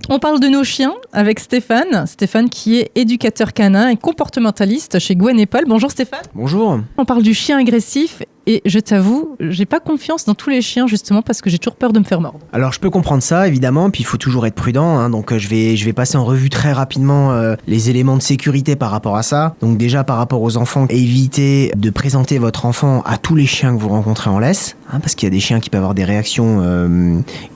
On parle de nos chiens avec Stéphane. Stéphane qui est éducateur canin et comportementaliste chez Gwen et Paul. Bonjour Stéphane. Bonjour. On parle du chien agressif et je t'avoue, j'ai pas confiance dans tous les chiens justement parce que j'ai toujours peur de me faire mordre. Alors je peux comprendre ça évidemment, puis il faut toujours être prudent, hein, donc je vais passer en revue très rapidement les éléments de sécurité par rapport à ça. Donc déjà par rapport aux enfants, évitez de présenter votre enfant à tous les chiens que vous rencontrez en laisse, hein, parce qu'il y a des chiens qui peuvent avoir des réactions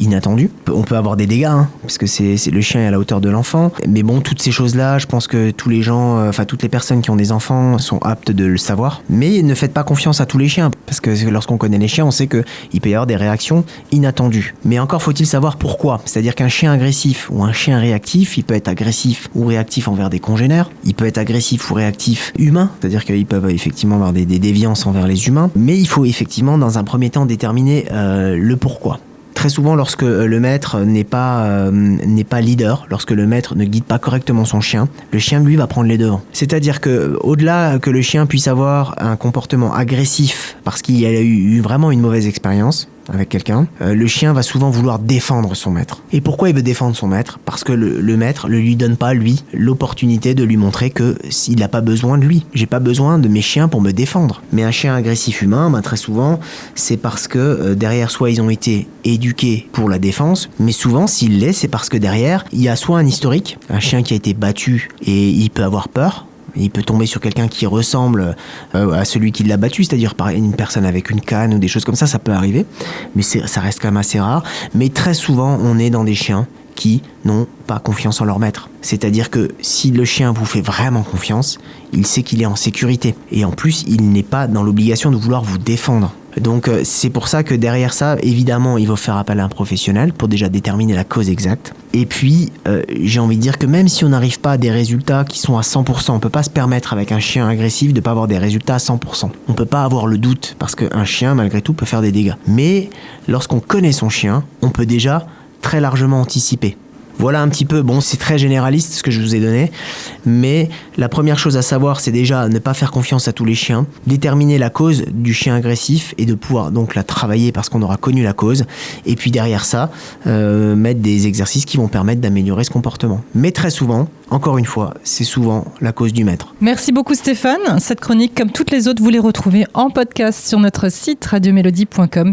inattendues. On peut avoir des dégâts, hein, parce que c'est le chien est à la hauteur de l'enfant. Mais bon, toutes ces choses-là, je pense que tous les gens, toutes les personnes qui ont des enfants sont aptes de le savoir. Mais ne faites pas confiance à tous les chiens, parce que lorsqu'on connaît les chiens, on sait qu'il peut y avoir des réactions inattendues. Mais encore faut-il savoir pourquoi. C'est-à-dire qu'un chien agressif ou un chien réactif, il peut être agressif ou réactif envers des congénères. Il peut être agressif ou réactif humain, c'est-à-dire qu'ils peuvent effectivement avoir des déviances envers les humains. Mais il faut effectivement, dans un premier temps, déterminer le pourquoi. Très souvent, lorsque le maître n'est pas leader, lorsque le maître ne guide pas correctement son chien, le chien, lui, va prendre les devants. C'est-à-dire que, au-delà que le chien puisse avoir un comportement agressif parce qu'il a eu vraiment une mauvaise expérience avec quelqu'un, le chien va souvent vouloir défendre son maître. Et pourquoi il veut défendre son maître ? Parce que le maître ne lui donne pas, lui, l'opportunité de lui montrer que s'il n'a pas besoin de lui. J'ai pas besoin de mes chiens pour me défendre. Mais un chien agressif humain, très souvent, c'est parce que derrière, soit ils ont été éduqués pour la défense, mais souvent, s'il l'est, c'est parce que derrière, il y a soit un historique, un chien qui a été battu et il peut avoir peur. Il peut tomber sur quelqu'un qui ressemble à celui qui l'a battu, c'est-à-dire par une personne avec une canne ou des choses comme ça peut arriver, mais ça reste quand même assez rare. Mais très souvent, on est dans des chiens qui n'ont pas confiance en leur maître. C'est-à-dire que si le chien vous fait vraiment confiance, il sait qu'il est en sécurité. Et en plus, il n'est pas dans l'obligation de vouloir vous défendre. Donc c'est pour ça que derrière ça, évidemment, il faut faire appel à un professionnel pour déjà déterminer la cause exacte. Et puis, j'ai envie de dire que même si on n'arrive pas à des résultats qui sont à 100%, on peut pas se permettre avec un chien agressif de pas avoir des résultats à 100%. On peut pas avoir le doute parce qu'un chien, malgré tout, peut faire des dégâts. Mais lorsqu'on connaît son chien, on peut déjà très largement anticiper. Voilà un petit peu, c'est très généraliste ce que je vous ai donné, mais la première chose à savoir, c'est déjà ne pas faire confiance à tous les chiens, déterminer la cause du chien agressif et de pouvoir donc la travailler parce qu'on aura connu la cause, et puis derrière ça, mettre des exercices qui vont permettre d'améliorer ce comportement. Mais très souvent, encore une fois, c'est souvent la cause du maître. Merci beaucoup Stéphane. Cette chronique, comme toutes les autres, vous les retrouvez en podcast sur notre site radiomélodie.com.